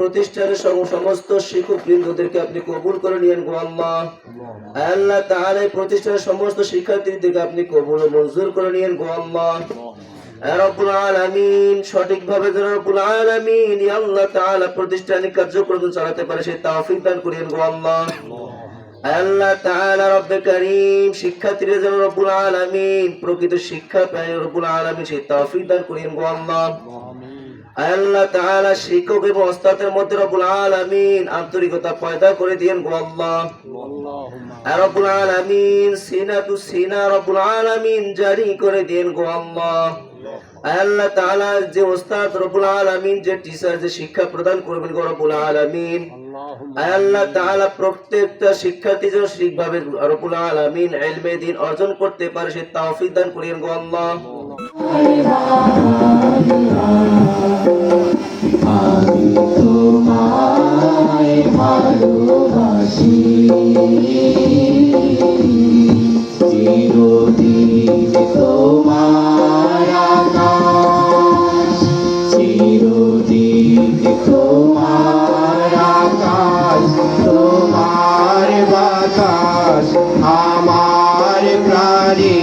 প্রতিষ্ঠানের সমস্ত শিক্ষক বৃন্দদেরকে আপনি কবুল করে নিয়েন গো আল্লাহ। আল্লাহ তাআলা এই প্রতিষ্ঠানের সমস্ত শিক্ষার্থীদেরকে আপনি কবুল ও মঞ্জুর করে নিয়েন গো আল্লাহ। রব্বুল আলামিন সঠিকভাবে যেন রব্বুল আলামিন ইয়া আল্লাহ তাআলা প্রতিষ্ঠানিক কার্যক্রম চালাতে পারে সেই তৌফিক দান করেন গো আল্লাহ। আল্লাহ তাআলা রব্বে কারীম শিক্ষার্থীদের যেন রব্বুল আলামিন প্রকৃত শিক্ষা পায় রব্বুল আলামিন সেই তৌফিক দান করেন গো আল্লাহ। আল্লাহ তাআলা শিক্ষক এবং ওস্তাদের মধ্যে রব্বুল আলামিন আন্তরিকতা পয়দা করে দেন গো আল্লাহ। রব্বুল আলামিন সিনা তু সিনা রব্বুল আলামিন জারি করে দেন গো আল্লাহ। আল্লাহ তাআলা যে ওস্তাদ রব্বুল আলামিন যে টিচার যে শিক্ষা প্রদান করবেন গো রব্বুল আলামিন আল্লাহ তাআলা প্রত্যেকটা শিক্ষার্থী যেন ঠিকভাবে রব্বুল আলামিন ইলমে দ্বীন অর্জন করতে পারে সেই তৌফিক দান করেন গো আল্লাহ। আমি তোমায় ভালোবাসি চিরদিন তোমার আকাশ চিরদিন তোমার আকাশ তোমার বাতাস আমার প্রাণী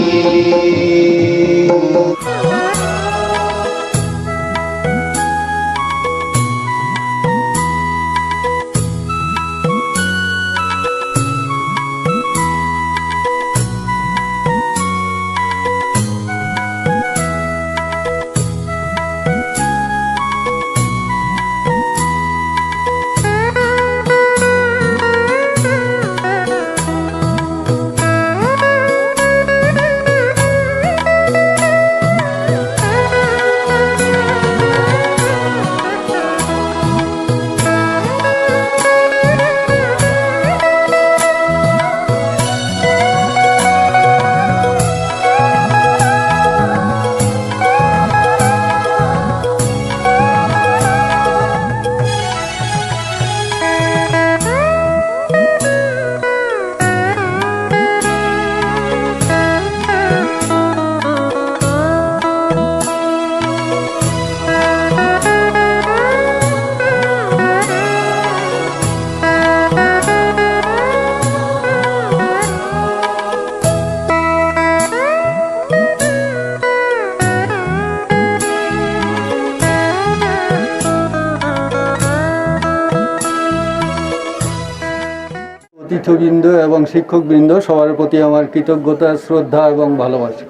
অতিথিবৃন্দ এবং শিক্ষকবৃন্দ সবার প্রতি আমার কৃতজ্ঞতা শ্রদ্ধা এবং ভালোবাসা।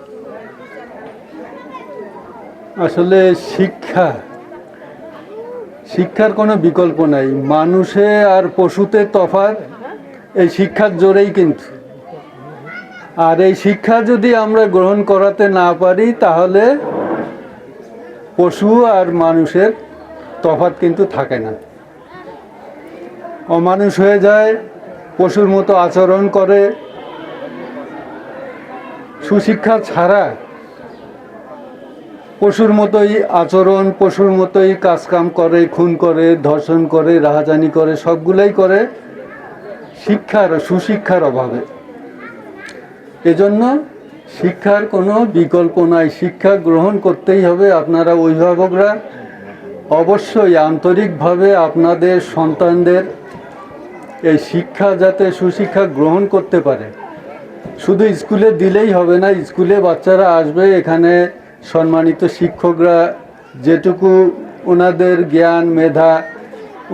আসলে শিক্ষার কোনো বিকল্প নাই। মানুষে আর পশুতে তফাৎ এই শিক্ষার জোরেই কিন্তু। আর এই শিক্ষা যদি আমরা গ্রহণ করাতে না পারি তাহলে পশু আর মানুষের তফাৎ কিন্তু থাকে না, অমানুষ হয়ে যায়, পশুর মতো আচরণ করে। সুশিক্ষা ছাড়া পশুর মতোই আচরণ, পশুর মতোই কাজকাম করে, খুন করে, ধর্ষণ করে, রাহাজানি করে, সবগুলাই করে সুশিক্ষার অভাবে। এজন্য শিক্ষার কোনো বিকল্প নাই, শিক্ষা গ্রহণ করতেই হবে। আপনারা অভিভাবকরা অবশ্যই আন্তরিকভাবে আপনাদের সন্তানদের এই শিক্ষা যাতে সুশিক্ষা গ্রহণ করতে পারে, শুধু স্কুলে দিলেই হবে না। স্কুলে বাচ্চারা আসবে, এখানে সম্মানিত শিক্ষকরা যেটুকু ওনাদের জ্ঞান মেধা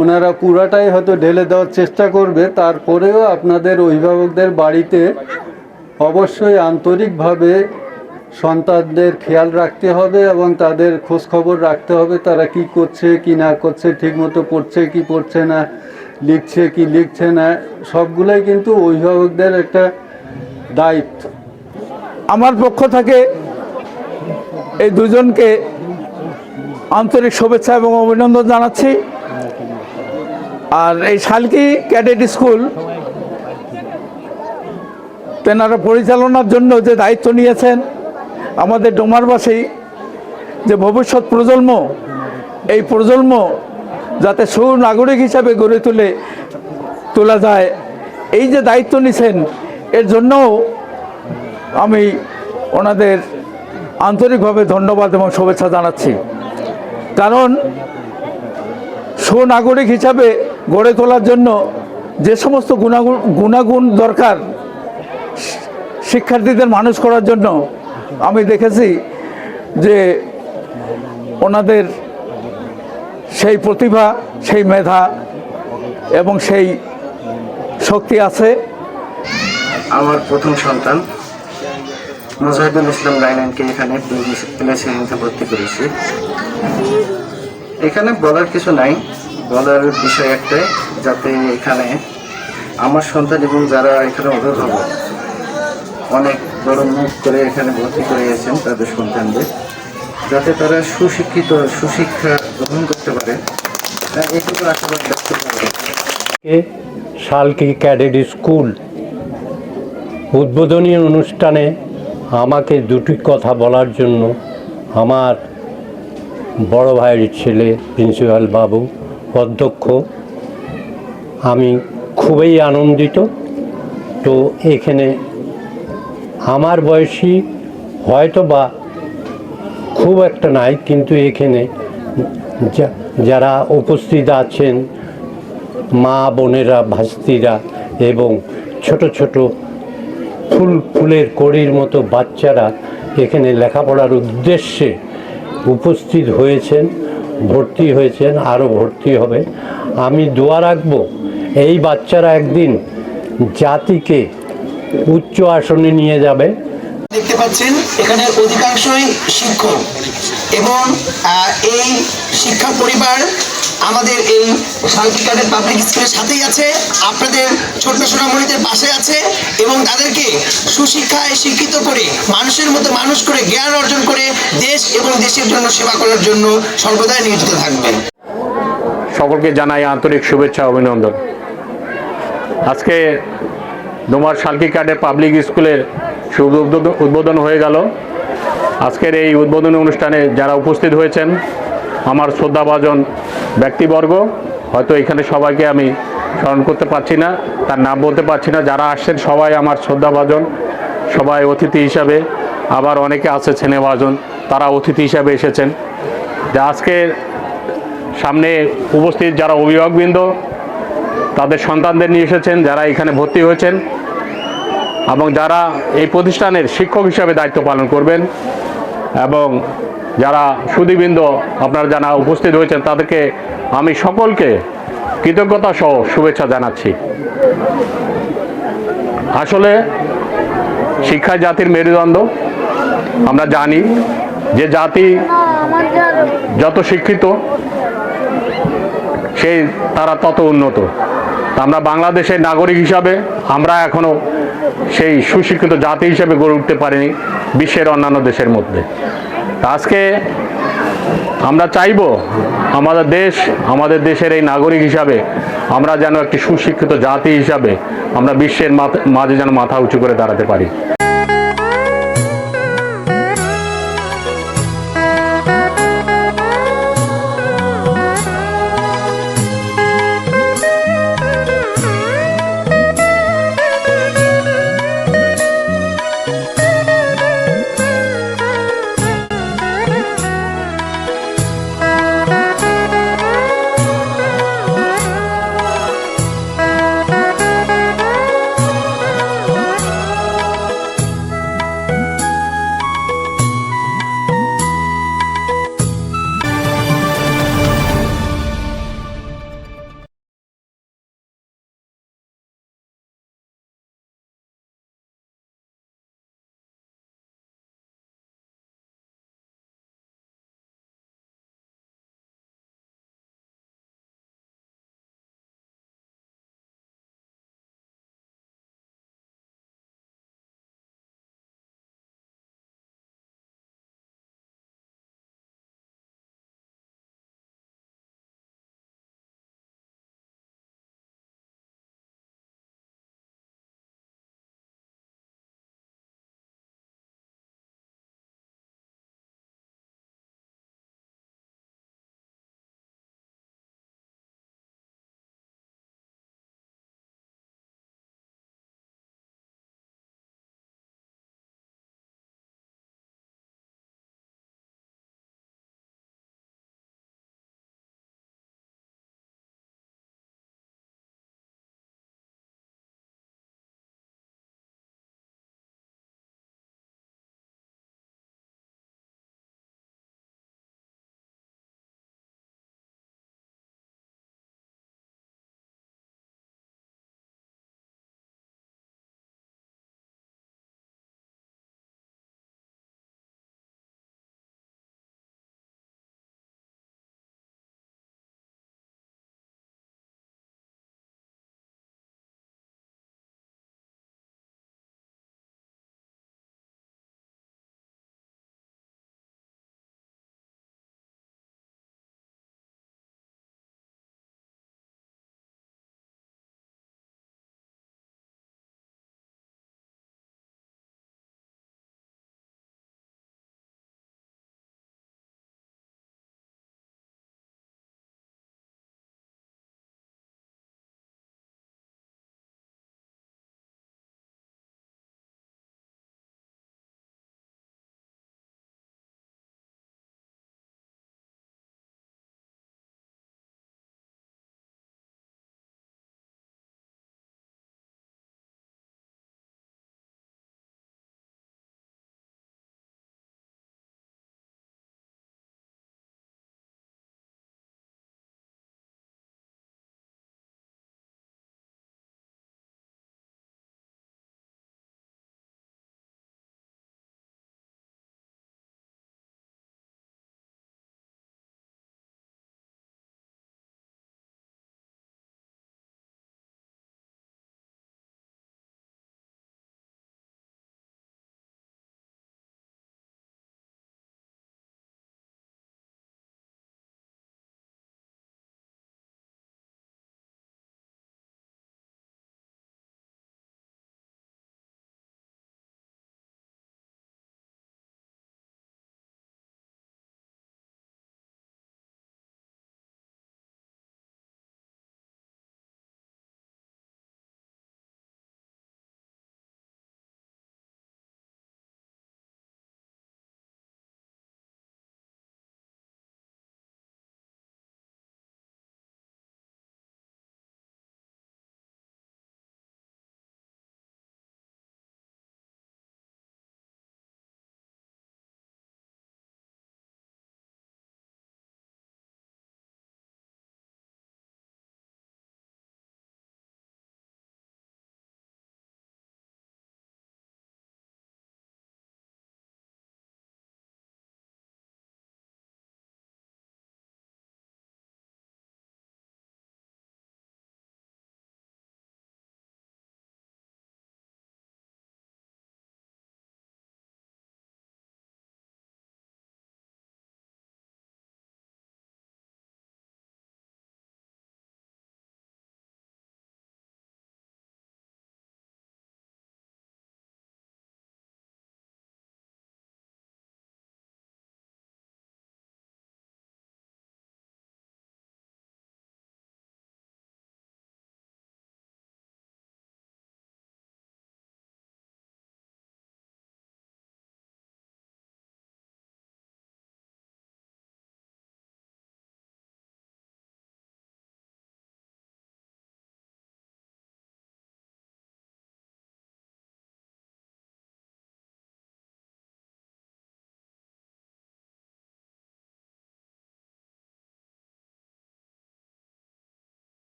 ওনারা পুরাটাই হয়তো ঢেলে দেওয়ার চেষ্টা করবে। তারপরেও আপনাদের অভিভাবকদের বাড়িতে অবশ্যই আন্তরিকভাবে সন্তানদের খেয়াল রাখতে হবে এবং তাদের খোঁজখবর রাখতে হবে, তারা কি করছে কি না করছে, ঠিকমতো পড়ছে কি পড়ছে না, লিখছে কি লিখছে না, সবগুলাই কিন্তু অভিভাবকদের একটা দায়িত্ব। আমার পক্ষ থেকে এই দুজনকে আন্তরিক শুভেচ্ছা এবং অভিনন্দন জানাচ্ছি। আর এই শালকি ক্যাডেট স্কুল তেনারা পরিচালনার জন্য যে দায়িত্ব নিয়েছেন, আমাদের ডোমারবাসী যে ভবিষ্যৎ প্রজন্ম, এই প্রজন্ম যাতে সুনাগরিক হিসাবে গড়ে তোলা যায়, এই যে দায়িত্ব নিয়েছেন, এর জন্যও আমি ওনাদের আন্তরিকভাবে ধন্যবাদ এবং শুভেচ্ছা জানাচ্ছি। কারণ সুনাগরিক হিসাবে গড়ে তোলার জন্য যে সমস্ত গুণাগুণ দরকার শিক্ষার্থীদের মানুষ করার জন্য, আমি দেখেছি যে ওনাদের সেই প্রতিভা, সেই মেধা এবং সেই শক্তি আছে। আমার প্রথম সন্তান মুজাহিদুল ইসলাম রায়নানকে এখানে প্লে শ্রেণীতে ভর্তি করেছি। এখানে বলার কিছু নাই, বলার বিষয় একটাই, যাতে এখানে আমার সন্তান এবং যারা এখানে অভিভাবক অনেক বড় মুখ করে এখানে ভর্তি করিয়েছেন তাদের সন্তানদের, যাতে তারা সুশিক্ষা গ্রহণ করতে পারে, এইটুকু আশীর্বাদ ব্যক্ত করবে। শালকি ক্যাডেট স্কুল উদ্বোধনী অনুষ্ঠানে আমাকে দুটি কথা বলার জন্য আমার বড় ভাইয়ের ছেলে প্রিন্সিপাল বাবু, অধ্যক্ষ, আমি খুবই আনন্দিত। তো এখানে আমার বয়সী হয়তো বা খুব একটা নাই, কিন্তু এখানে যারা উপস্থিত আছেন মা বোনেরা, ভাস্তিরা এবং ছোট ছোট ফুলের কড়ির মতো বাচ্চারা এখানে লেখাপড়ার উদ্দেশ্যে উপস্থিত হয়েছেন, ভর্তি হয়েছেন, আরও ভর্তি হবে। আমি দোয়া রাখব এই বাচ্চারা একদিন জাতিকে উচ্চ আসনে নিয়ে যাবে। দেখতে পাচ্ছেন এখানে অধিকাংশই শিক্ষক এবং এই শিক্ষা পরিবার আমাদের এই শালকি ক্যাডেট পাবলিক স্কুলের সাথেই আছে, আপনাদের ছোট্ট সোনামণিদের পাশে আছে এবং তাদেরকে সুশিক্ষায় শিক্ষিত করে মানুষের মতো মানুষ করে জ্ঞান অর্জন করে দেশ এবং দেশের জন্য সেবা করার জন্য সর্বদাই নিয়োজিত থাকবেন। সকলকে জানাই আন্তরিক শুভেচ্ছা, অভিনন্দন। আজকে ডোমার শালকি ক্যাডেট পাবলিক স্কুলের শুভ উদ্বোধন হয়ে গেল। আজকের এই উদ্বোধনী অনুষ্ঠানে যারা উপস্থিত হয়েছেন আমার শ্রদ্ধাভাজন ব্যক্তিবর্গ, হয়তো এখানে সবাইকে আমি স্মরণ করতে পারছি না, তার নাম বলতে পারছি না, যারা আসছেন সবাই আমার শ্রদ্ধাভাজন, সবাই অতিথি হিসাবে, আবার অনেকে আছে স্নেহভাজন, তারা অতিথি হিসাবে এসেছেন। যে আজকে সামনে উপস্থিত যারা অভিভাবকবৃন্দ তাদের সন্তানদের নিয়ে এসেছেন, যারা এখানে ভর্তি হয়েছেন এবং যারা এই প্রতিষ্ঠানের শিক্ষক হিসাবে দায়িত্ব পালন করবেন, এবং যারা সুধীবৃন্দ আপনারা যারা উপস্থিত হয়েছেন তাদেরকে আমি সকলকে কৃতজ্ঞতা সহ শুভেচ্ছা জানাচ্ছি। আসলে শিক্ষা জাতির মেরুদণ্ড। আমরা জানি যে জাতি যত শিক্ষিত তারা তত উন্নত। আমরা বাংলাদেশের নাগরিক হিসাবে আমরা এখনো সেই সুশিক্ষিত জাতি হিসেবে গড়ে উঠতে পারিনি বিশ্বের অন্যান্য দেশের মধ্যে। আজকে আমরা চাইব আমাদের দেশের এই নাগরিক হিসাবে আমরা যেন একটি সুশিক্ষিত জাতি হিসাবে আমরা বিশ্বের মাঝে যেন মাথা উঁচু করে দাঁড়াতে পারি।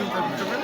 তার ভিতরে